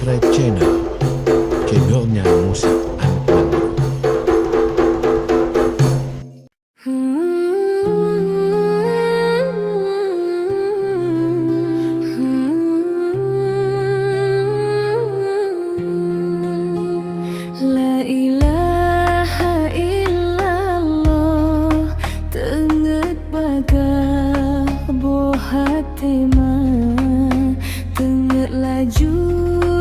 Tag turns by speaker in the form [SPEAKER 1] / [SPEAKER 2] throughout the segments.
[SPEAKER 1] Rai Channel, channelnya musik anak-anak.
[SPEAKER 2] La ilaha illallah, tenget bagah buah hati mah, tenget laju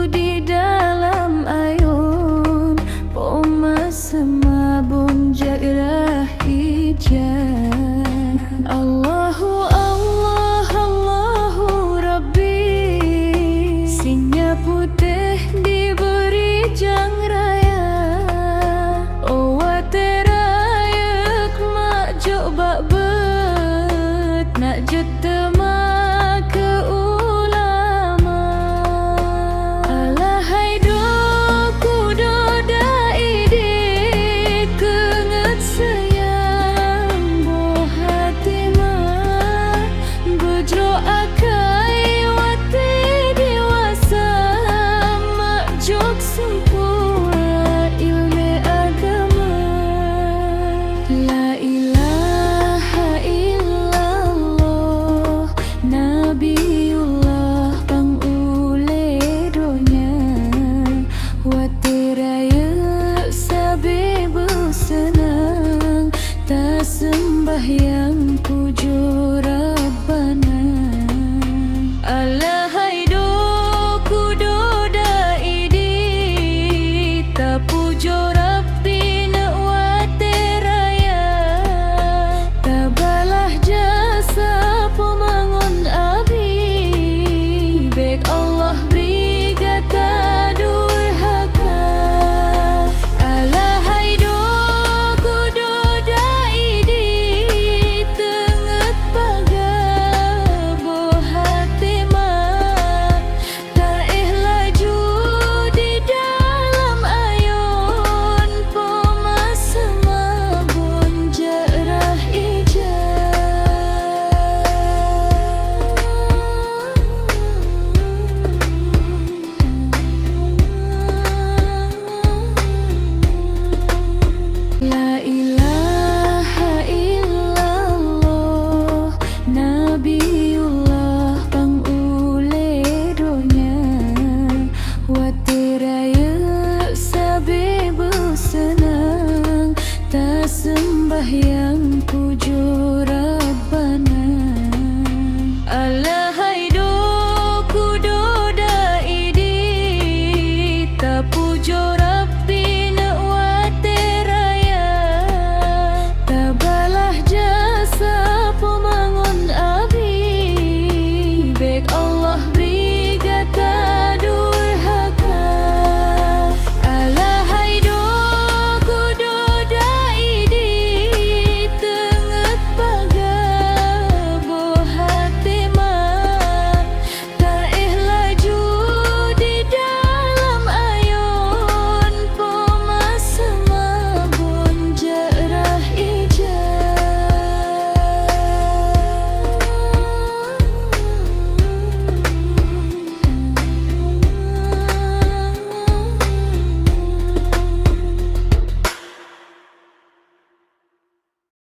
[SPEAKER 2] di dalam ayun, poma semabun jagrah hijab. Allahu Allah, Allahu Rabbi, singa putih diberi jangraya. Coba bet nak jetema ke ulama. Alahai doku doda idit, kenget sayang buah hati mah, bejro akai wati dewasa, mak jok sempurna ilmu agama. La ilaha illallah, Nabiullah pangule donya, wati raya sabi bersenang, tak sembahyang puju Rabbana. Alahai doku doda idi, tak puju Rabbi nak wati raya. Tabalah jasa pemangun abi, beg Allah